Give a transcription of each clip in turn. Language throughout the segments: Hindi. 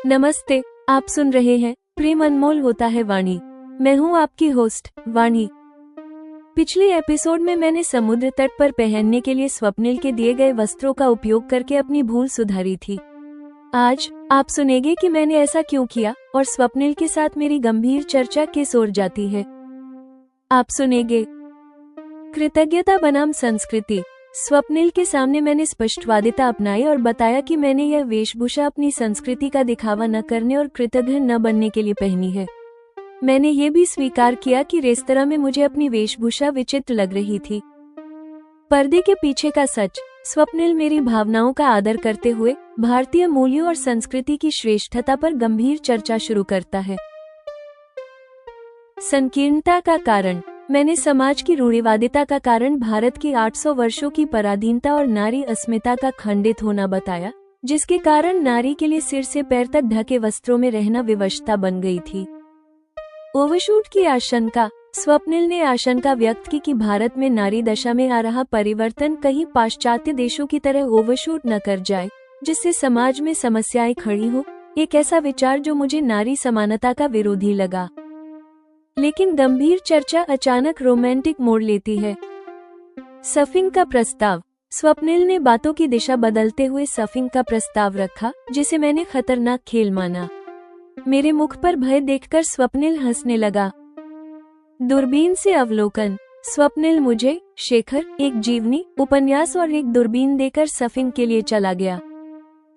नमस्ते। आप सुन रहे हैं प्रेम अनमोल होता है वाणी। मैं हूं आपकी होस्ट वाणी। पिछले एपिसोड में मैंने समुद्र तट पर पहनने के लिए स्वप्निल के दिए गए वस्त्रों का उपयोग करके अपनी भूल सुधारी थी। आज आप सुनेंगे कि मैंने ऐसा क्यों किया और स्वप्निल के साथ मेरी गंभीर चर्चा किस ओर जाती है। आप सुनेंगे कृतज्ञता बनाम संस्कृति। स्वप्निल के सामने मैंने स्पष्टवादिता अपनाई और बताया कि मैंने यह वेशभूषा अपनी संस्कृति का दिखावा न करने और कृतज्ञ न बनने के लिए पहनी है। मैंने ये भी स्वीकार किया कि रेस्तरां में मुझे अपनी वेशभूषा विचित्र लग रही थी। पर्दे के पीछे का सच। स्वप्निल मेरी भावनाओं का आदर करते हुए भारतीय मूल्यों और संस्कृति की श्रेष्ठता पर गंभीर चर्चा शुरू करता है। संकीर्णता का कारण। मैंने समाज की रूढ़िवादिता का कारण भारत की 800 वर्षों की पराधीनता और नारी अस्मिता का खंडित होना बताया, जिसके कारण नारी के लिए सिर से पैर तक ढके वस्त्रों में रहना विवशता बन गई थी। ओवरशूट की आशंका। स्वप्निल ने आशंका व्यक्त की कि भारत में नारी दशा में आ रहा परिवर्तन कहीं पाश्चात्य देशों की तरह ओवरशूट न कर जाए, जिससे समाज में समस्याएं खड़ी हो। एक ऐसा विचार जो मुझे नारी समानता का विरोधी लगा। लेकिन गंभीर चर्चा अचानक रोमांटिक मोड़ लेती है। सफिंग का प्रस्ताव। स्वप्निल ने बातों की दिशा बदलते हुए सफिंग का प्रस्ताव रखा, जिसे मैंने खतरनाक खेल माना। मेरे मुख पर भय देखकर स्वप्निल हंसने लगा। दूरबीन से अवलोकन। स्वप्निल मुझे शेखर, एक जीवनी, उपन्यास और एक दूरबीन देकर सफिंग के लिए चला गया।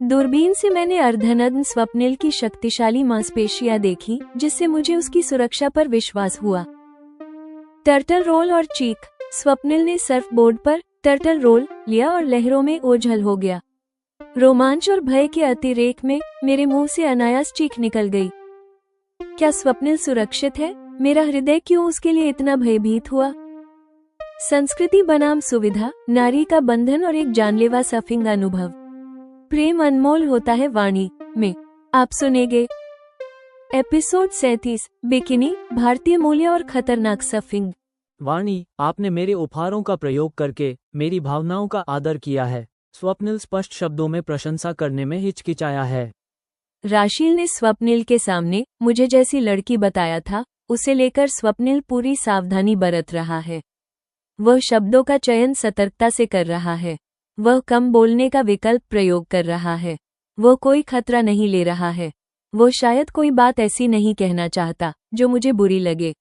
दूरबीन से मैंने अर्धनग्न स्वप्निल की शक्तिशाली मांसपेशियां देखी, जिससे मुझे उसकी सुरक्षा पर विश्वास हुआ। टर्टल रोल और चीख। स्वप्निल ने सर्फ बोर्ड पर टर्टल रोल लिया और लहरों में ओझल हो गया। रोमांच और भय के अतिरेक में मेरे मुंह से अनायास चीख निकल गई। क्या स्वप्निल सुरक्षित है? मेरा हृदय क्यों उसके लिए इतना भयभीत हुआ? संस्कृति बनाम सुविधा, नारी का बंधन और एक जानलेवा सफिंग अनुभव। प्रेम अनमोल होता है वाणी में आप सुनेंगे एपिसोड 37, बिकिनी, भारतीय मूल्य और खतरनाक सफिंग। वाणी, आपने मेरे उपहारों का प्रयोग करके मेरी भावनाओं का आदर किया है। स्वप्निल स्पष्ट शब्दों में प्रशंसा करने में हिचकिचाया है। राशील ने स्वप्निल के सामने मुझे जैसी लड़की बताया था, उसे लेकर स्वप्निल पूरी सावधानी बरत रहा है। वह शब्दों का चयन सतर्कता से कर रहा है। वह कम बोलने का विकल्प प्रयोग कर रहा है। वह कोई खतरा नहीं ले रहा है। वह शायद कोई बात ऐसी नहीं कहना चाहता जो मुझे बुरी लगे।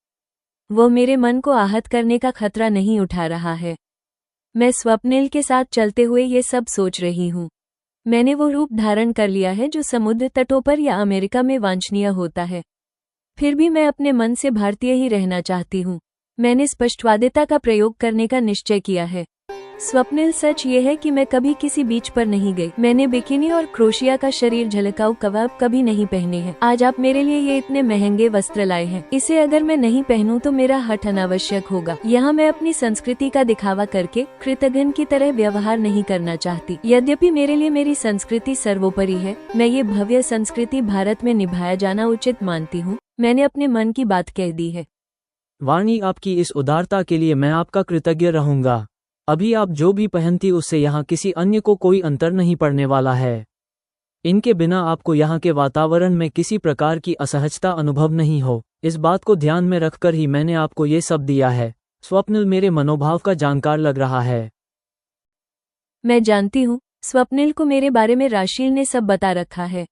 वह मेरे मन को आहत करने का खतरा नहीं उठा रहा है। मैं स्वप्निल के साथ चलते हुए ये सब सोच रही हूँ। मैंने वो रूप धारण कर लिया है जो समुद्र तटों पर या अमेरिका में वांछनीय होता है। फिर भी मैं अपने मन से भारतीय ही रहना चाहती हूँ। मैंने स्पष्टवादिता का प्रयोग करने का निश्चय किया है। स्वप्निल, सच ये है कि मैं कभी किसी बीच पर नहीं गई। मैंने बिकिनी और क्रोशिया का शरीर झलकाऊ कबाब कभी नहीं पहने हैं। आज आप मेरे लिए ये इतने महंगे वस्त्र लाए हैं। इसे अगर मैं नहीं पहनूं तो मेरा हठ अनावश्यक होगा। यहाँ मैं अपनी संस्कृति का दिखावा करके कृतघ्न की तरह व्यवहार नहीं करना चाहती। यद्यपि मेरे लिए मेरी संस्कृति सर्वोपरि है, मैं ये भव्य संस्कृति भारत में निभाया जाना उचित मानती हूँ। मैंने अपने मन की बात कह दी है। वाणी, आपकी इस उदारता के लिए मैं आपका कृतज्ञ रहूंगा। अभी आप जो भी पहनती उससे यहाँ किसी अन्य को कोई अंतर नहीं पड़ने वाला है। इनके बिना आपको यहाँ के वातावरण में किसी प्रकार की असहजता अनुभव नहीं हो। इस बात को ध्यान में रखकर ही मैंने आपको ये सब दिया है। स्वप्निल मेरे मनोभाव का जानकार लग रहा है। मैं जानती हूँ, स्वप्निल को मेरे बारे में राशील ने सब बता रखा है।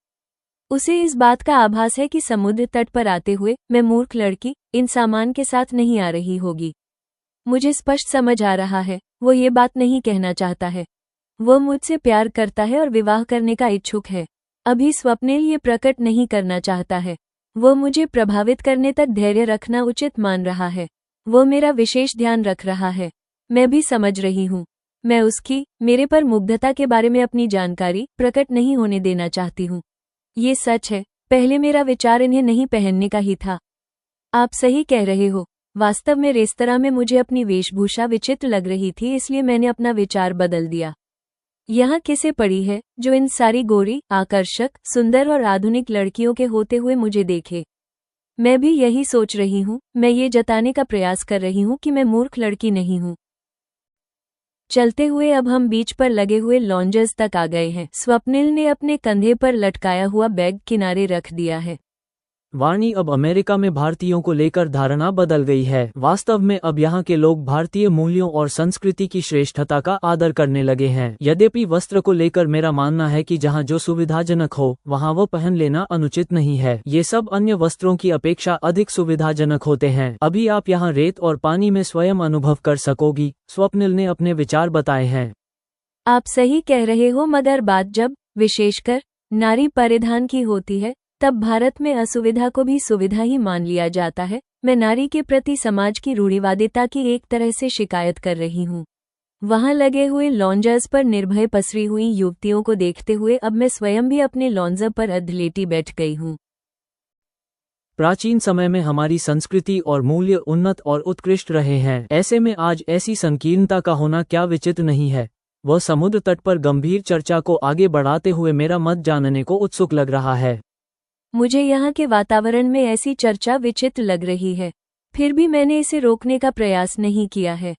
उसे इस बात का आभास है कि समुद्र तट पर आते हुए मैं मूर्ख लड़की इन सामान के साथ नहीं आ रही होगी। मुझे स्पष्ट समझ आ रहा है, वो ये बात नहीं कहना चाहता है। वो मुझसे प्यार करता है और विवाह करने का इच्छुक है। अभी स्वप्निल ये प्रकट नहीं करना चाहता है। वो मुझे प्रभावित करने तक धैर्य रखना उचित मान रहा है। वो मेरा विशेष ध्यान रख रहा है। मैं भी समझ रही हूँ। मैं उसकी मेरे पर मुग्धता के बारे में अपनी जानकारी प्रकट नहीं होने देना चाहती हूँ। ये सच है, पहले मेरा विचार इन्हें नहीं पहनने का ही था। आप सही कह रहे हो। वास्तव में रेस्तरां में मुझे अपनी वेशभूषा विचित्र लग रही थी, इसलिए मैंने अपना विचार बदल दिया। यहाँ किसे पड़ी है जो इन सारी गोरी, आकर्षक, सुंदर और आधुनिक लड़कियों के होते हुए मुझे देखे। मैं भी यही सोच रही हूँ। मैं ये जताने का प्रयास कर रही हूँ कि मैं मूर्ख लड़की नहीं हूँ। चलते हुए अब हम बीच पर लगे हुए लॉन्जर्स तक आ गए हैं। स्वप्निल ने अपने कंधे पर लटकाया हुआ बैग किनारे रख दिया है। वाणी, अब अमेरिका में भारतीयों को लेकर धारणा बदल गई है। वास्तव में अब यहाँ के लोग भारतीय मूल्यों और संस्कृति की श्रेष्ठता का आदर करने लगे हैं। यद्यपि वस्त्र को लेकर मेरा मानना है कि जहाँ जो सुविधाजनक हो वहाँ वो पहन लेना अनुचित नहीं है। ये सब अन्य वस्त्रों की अपेक्षा अधिक सुविधाजनक होते हैं। अभी आप यहाँ रेत और पानी में स्वयं अनुभव कर सकोगी, स्वप्निल ने अपने विचार बताए हैं। आप सही कह रहे हो, मगर बात जब विशेषकर नारी परिधान की होती है तब भारत में असुविधा को भी सुविधा ही मान लिया जाता है। मैं नारी के प्रति समाज की रूढ़िवादिता की एक तरह से शिकायत कर रही हूँ। वहाँ लगे हुए लॉन्जर्स पर निर्भय पसरी हुई युवतियों को देखते हुए अब मैं स्वयं भी अपने लॉन्जर पर अधलेटी बैठ गई हूँ। प्राचीन समय में हमारी संस्कृति और मूल्य उन्नत और उत्कृष्ट रहे हैं। ऐसे में आज ऐसी संकीर्णता का होना क्या विचित्र नहीं है। वह समुद्र तट पर गंभीर चर्चा को आगे बढ़ाते हुए मेरा मत जानने को उत्सुक लग रहा है। मुझे यहाँ के वातावरण में ऐसी चर्चा विचित्र लग रही है, फिर भी मैंने इसे रोकने का प्रयास नहीं किया है।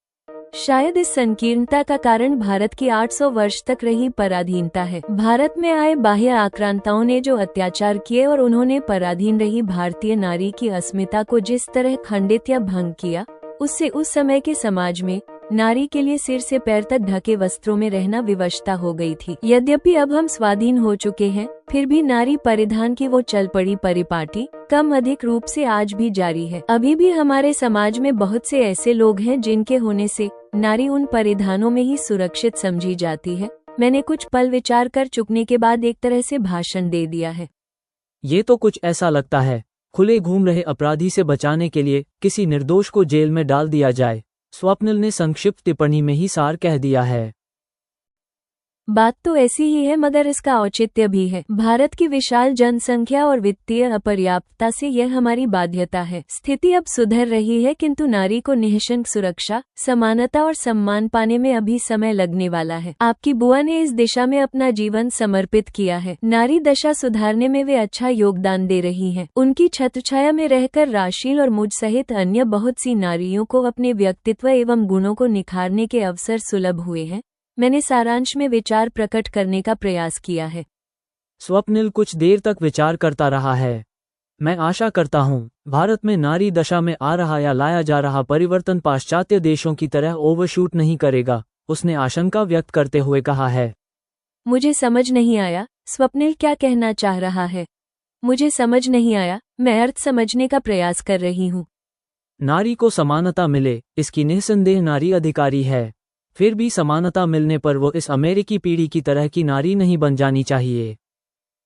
शायद इस संकीर्णता का कारण भारत की 800 वर्ष तक रही पराधीनता है। भारत में आए बाह्य आक्रांताओं ने जो अत्याचार किए और उन्होंने पराधीन रही भारतीय नारी की अस्मिता को जिस तरह खंडित या भंग किया, उससे उस समय के समाज में नारी के लिए सिर से पैर तक ढके वस्त्रों में रहना विवशता हो गई थी। यद्यपि अब हम स्वाधीन हो चुके हैं, फिर भी नारी परिधान की वो चल पड़ी परिपाटी कम अधिक रूप से आज भी जारी है। अभी भी हमारे समाज में बहुत से ऐसे लोग हैं जिनके होने से नारी उन परिधानों में ही सुरक्षित समझी जाती है। मैंने कुछ पल विचार कर चुकने के बाद एक तरह से भाषण दे दिया है। ये तो कुछ ऐसा लगता है खुले घूम रहे अपराधी से बचाने के लिए किसी निर्दोष को जेल में डाल दिया जाए, स्वप्निल ने संक्षिप्त टिप्पणी में ही सार कह दिया है। बात तो ऐसी ही है, मगर इसका औचित्य भी है। भारत की विशाल जनसंख्या और वित्तीय अपर्याप्तता से यह हमारी बाध्यता है। स्थिति अब सुधर रही है, किंतु नारी को निःशंक सुरक्षा, समानता और सम्मान पाने में अभी समय लगने वाला है। आपकी बुआ ने इस दिशा में अपना जीवन समर्पित किया है। नारी दशा सुधारने में वे अच्छा योगदान दे रही हैं। उनकी छत्रछाया में रहकर राशील और मुझ सहित अन्य बहुत सी नारियों को अपने व्यक्तित्व एवं गुणों को निखारने के अवसर सुलभ हुए हैं। मैंने सारांश में विचार प्रकट करने का प्रयास किया है। स्वप्निल कुछ देर तक विचार करता रहा है। मैं आशा करता हूँ भारत में नारी दशा में आ रहा या लाया जा रहा परिवर्तन पाश्चात्य देशों की तरह ओवरशूट नहीं करेगा, उसने आशंका व्यक्त करते हुए कहा है। मुझे समझ नहीं आया स्वप्निल क्या कहना चाह रहा है। मुझे समझ नहीं आया, मैं अर्थ समझने का प्रयास कर रही हूँ। नारी को समानता मिले, इसकी निस्संदेह नारी अधिकारी है। फिर भी समानता मिलने पर वो इस अमेरिकी पीढ़ी की तरह की नारी नहीं बन जानी चाहिए।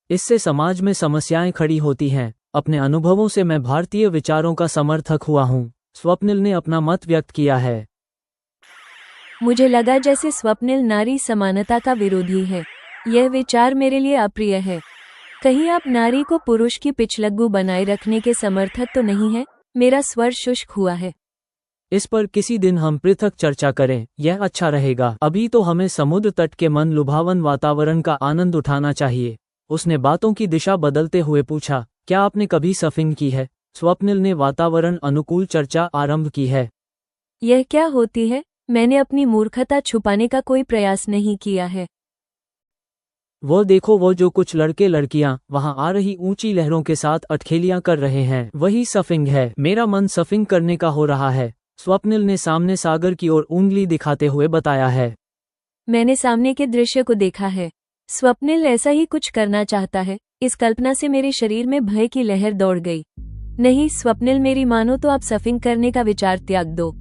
इससे समाज में समस्याएं खड़ी होती हैं। अपने अनुभवों से मैं भारतीय विचारों का समर्थक हुआ हूँ, स्वप्निल ने अपना मत व्यक्त किया है। मुझे लगा जैसे स्वप्निल नारी समानता का विरोधी है। यह विचार मेरे लिए अप्रिय है। कहीं आप नारी को पुरुष की पिछलग्गू बनाए रखने के समर्थक तो नहीं है? मेरा स्वर शुष्क हुआ है। इस पर किसी दिन हम पृथक चर्चा करें, यह अच्छा रहेगा। अभी तो हमें समुद्र तट के मन लुभावन वातावरण का आनंद उठाना चाहिए। उसने बातों की दिशा बदलते हुए पूछा, क्या आपने कभी सर्फिंग की है? स्वप्निल ने वातावरण अनुकूल चर्चा आरंभ की है। यह क्या होती है? मैंने अपनी मूर्खता छुपाने का कोई प्रयास नहीं किया है। वो देखो, वो जो कुछ लड़के लड़कियां वहां आ रही ऊंची लहरों के साथ अटखेलियां कर रहे हैं, वही सर्फिंग है। मेरा मन सर्फिंग करने का हो रहा है, स्वप्निल ने सामने सागर की ओर उंगली दिखाते हुए बताया है। मैंने सामने के दृश्य को देखा है। स्वप्निल ऐसा ही कुछ करना चाहता है। इस कल्पना से मेरे शरीर में भय की लहर दौड़ गई। नहीं स्वप्निल, मेरी मानो तो आप सर्फिंग करने का विचार त्याग दो।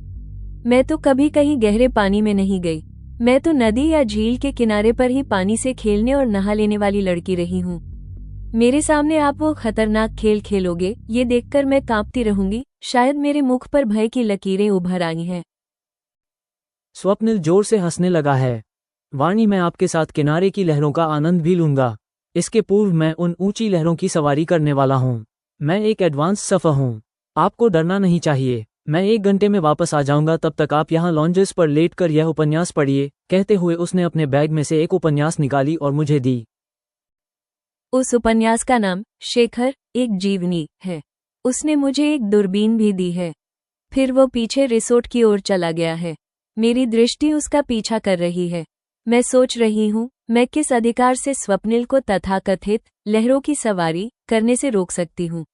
मैं तो कभी कहीं गहरे पानी में नहीं गई। मैं तो नदी या झील के किनारे पर ही पानी से खेलने और नहा लेने वाली लड़की रही हूँ। मेरे सामने आप वो खतरनाक खेल खेलोगे, ये देखकर मैं कांपती रहूंगी। शायद मेरे मुख पर भय की लकीरें उभर आई हैं। स्वप्निल जोर से हंसने लगा है। वाणी, मैं आपके साथ किनारे की लहरों का आनंद भी लूंगा। इसके पूर्व मैं उन ऊंची लहरों की सवारी करने वाला हूँ। मैं एक एडवांस सफर हूँ। आपको डरना नहीं चाहिए। मैं 1 घंटे में वापस आ जाऊंगा, तब तक आप यहाँ लॉन्जर्स पर लेटकर यह उपन्यास पढ़िए। कहते हुए उसने अपने बैग में से एक उपन्यास निकाली और मुझे दी। उस उपन्यास का नाम शेखर एक जीवनी है। उसने मुझे एक दूरबीन भी दी है। फिर वो पीछे रिसोर्ट की ओर चला गया है। मेरी दृष्टि उसका पीछा कर रही है। मैं सोच रही हूँ, मैं किस अधिकार से स्वप्निल को तथाकथित लहरों की सवारी करने से रोक सकती हूँ।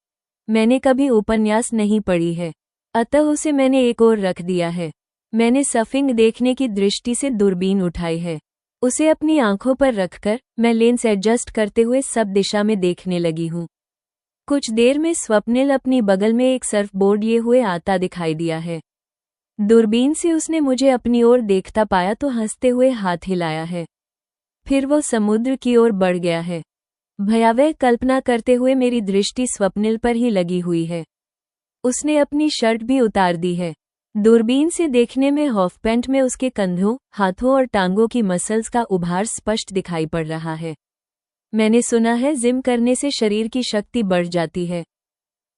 मैंने कभी उपन्यास नहीं पढ़ी है, अतः उसे मैंने एक ओर रख दिया है। मैंने सर्फिंग देखने की दृष्टि से दूरबीन उठाई है। उसे अपनी आंखों पर रखकर मैं लेंस एडजस्ट करते हुए सब दिशा में देखने लगी हूँ। कुछ देर में स्वप्निल अपनी बगल में एक सर्फ बोर्ड लिए हुए आता दिखाई दिया है। दूरबीन से उसने मुझे अपनी ओर देखता पाया तो हंसते हुए हाथ हिलाया है। फिर वो समुद्र की ओर बढ़ गया है। भयावह कल्पना करते हुए मेरी दृष्टि स्वप्निल पर ही लगी हुई है। उसने अपनी शर्ट भी उतार दी है। दूरबीन से देखने में हॉफ पैंट में उसके कंधों, हाथों और टांगों की मसल्स का उभार स्पष्ट दिखाई पड़ रहा है। मैंने सुना है जिम करने से शरीर की शक्ति बढ़ जाती है।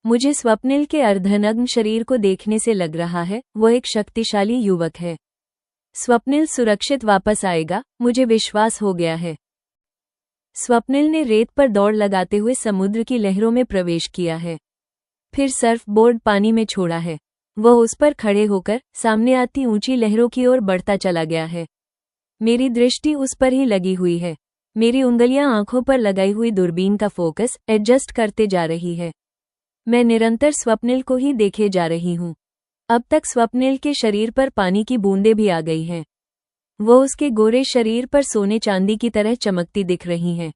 मुझे स्वप्निल के अर्धनग्न शरीर को देखने से लग रहा है वो एक शक्तिशाली युवक है। स्वप्निल सुरक्षित वापस आएगा, मुझे विश्वास हो गया है। स्वप्निल ने रेत पर दौड़ लगाते हुए समुद्र की लहरों में प्रवेश किया है। फिर सर्फ बोर्ड पानी में छोड़ा है। वह उस पर खड़े होकर सामने आती ऊंची लहरों की ओर बढ़ता चला गया है। मेरी दृष्टि उस पर ही लगी हुई है। मेरी उंगलियां आंखों पर लगाई हुई दूरबीन का फोकस एडजस्ट करते जा रही है। मैं निरंतर स्वप्निल को ही देखे जा रही हूँ। अब तक स्वप्निल के शरीर पर पानी की बूंदें भी आ गई हैं। वो उसके गोरे शरीर पर सोने चांदी की तरह चमकती दिख रही हैं।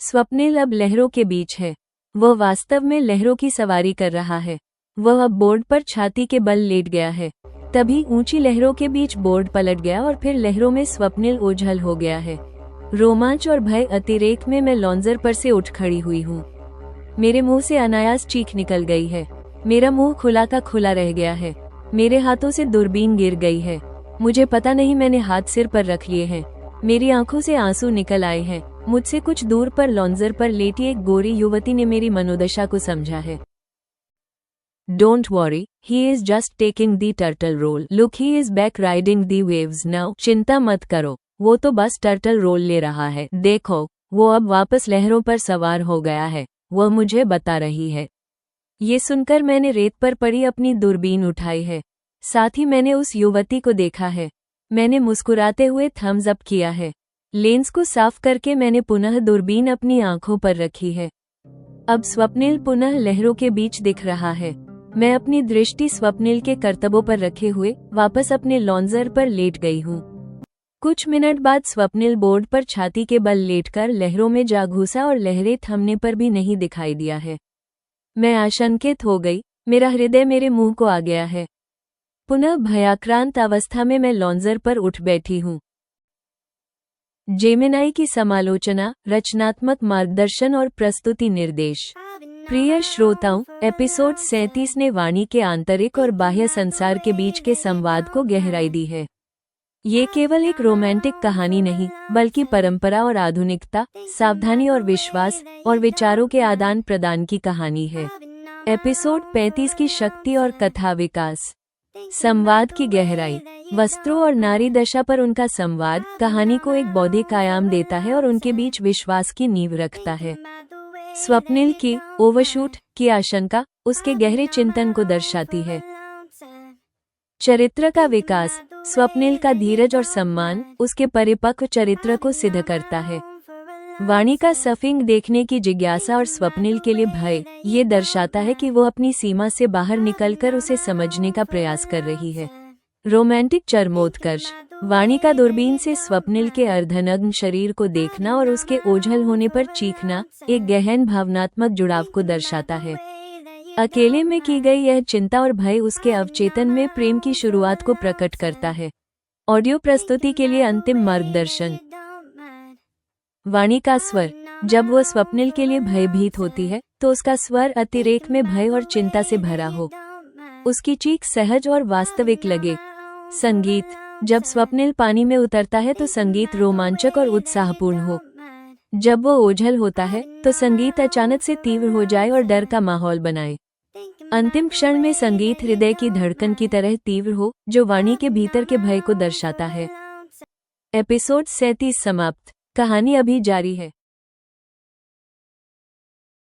स्वप्निल अब लहरों के बीच है। वह वास्तव में लहरों की सवारी कर रहा है। वह अब बोर्ड पर छाती के बल लेट गया है। तभी ऊंची लहरों के बीच बोर्ड पलट गया और फिर लहरों में स्वप्निल ओझल हो गया है। रोमांच और भय अतिरेक में मैं लॉन्जर पर से उठ खड़ी हुई हूँ। मेरे मुंह से अनायास चीख निकल गई है। मेरा मुंह खुला का खुला रह गया है। मेरे हाथों से दूरबीन गिर गई है। मुझे पता नहीं मैंने हाथ सिर पर रख लिए हैं। मेरी आंखों से आंसू निकल आए हैं। मुझसे कुछ दूर पर लॉन्जर पर लेटी एक गोरी युवती ने मेरी मनोदशा को समझा है। Don't worry, he is just taking the turtle roll. Look, he is back riding the waves now. चिंता मत करो, वो तो बस टर्टल रोल ले रहा है। देखो, वो अब वापस लहरों पर सवार हो गया है, वह मुझे बता रही है। ये सुनकर मैंने रेत पर पड़ी अपनी दूरबीन उठाई है। साथ ही मैंने उस युवती को देखा है। मैंने मुस्कुराते हुए थम्स अप किया है। लेंस को साफ करके मैंने पुनः दूरबीन अपनी आंखों पर रखी है। अब स्वप्निल पुनः लहरों के बीच दिख रहा है। मैं अपनी दृष्टि स्वप्निल के करतबों पर रखे हुए वापस अपने लॉन्जर पर लेट गई हूँ। कुछ मिनट बाद स्वप्निल बोर्ड पर छाती के बल लेटकर लहरों में जा घुसा और लहरें थमने पर भी नहीं दिखाई दिया है। मैं आशंकित हो गई। मेरा हृदय मेरे मुंह को आ गया है। पुनः भयाक्रांत अवस्था में मैं लॉन्जर पर उठ बैठी हूँ। जेमिनाई की समालोचना, रचनात्मक मार्गदर्शन और प्रस्तुति निर्देश। प्रिय श्रोताओं, एपिसोड 37 ने वाणी के आंतरिक और बाह्य संसार के बीच के संवाद को गहराई दी है। ये केवल एक रोमांटिक कहानी नहीं, बल्कि परंपरा और आधुनिकता, सावधानी और विश्वास और विचारों के आदान प्रदान की कहानी है। एपिसोड 35 की शक्ति और कथा विकास। संवाद की गहराई। वस्त्रों और नारी दशा पर उनका संवाद कहानी को एक बौद्धिक आयाम देता है और उनके बीच विश्वास की नींव रखता है। स्वप्निल की ओवरशूट की आशंका उसके गहरे चिंतन को दर्शाती है। चरित्र का विकास। स्वप्निल का धीरज और सम्मान उसके परिपक्व चरित्र को सिद्ध करता है। वाणी का सर्फिंग देखने की जिज्ञासा और स्वप्निल के लिए भय ये दर्शाता है कि वो अपनी सीमा से बाहर निकलकर उसे समझने का प्रयास कर रही है। रोमांटिक चरमोत्कर्ष। वाणी का दूरबीन से स्वप्निल के अर्धनग्न शरीर को देखना और उसके ओझल होने पर चीखना एक गहन भावनात्मक जुड़ाव को दर्शाता है। अकेले में की गई यह चिंता और भय उसके अवचेतन में प्रेम की शुरुआत को प्रकट करता है। ऑडियो प्रस्तुति के लिए अंतिम मार्गदर्शन। वाणी का स्वर। जब वह स्वप्निल के लिए भयभीत होती है तो उसका स्वर अतिरेक में भय और चिंता से भरा हो। उसकी चीख सहज और वास्तविक लगे। संगीत। जब स्वप्निल पानी में उतरता है तो संगीत रोमांचक और उत्साहपूर्ण हो। जब वो ओझल होता है तो संगीत अचानक से तीव्र हो जाए और डर का माहौल बनाए। अंतिम क्षण में संगीत हृदय की धड़कन की तरह तीव्र हो, जो वाणी के भीतर के भय को दर्शाता है। एपिसोड 37 समाप्त। कहानी अभी जारी है।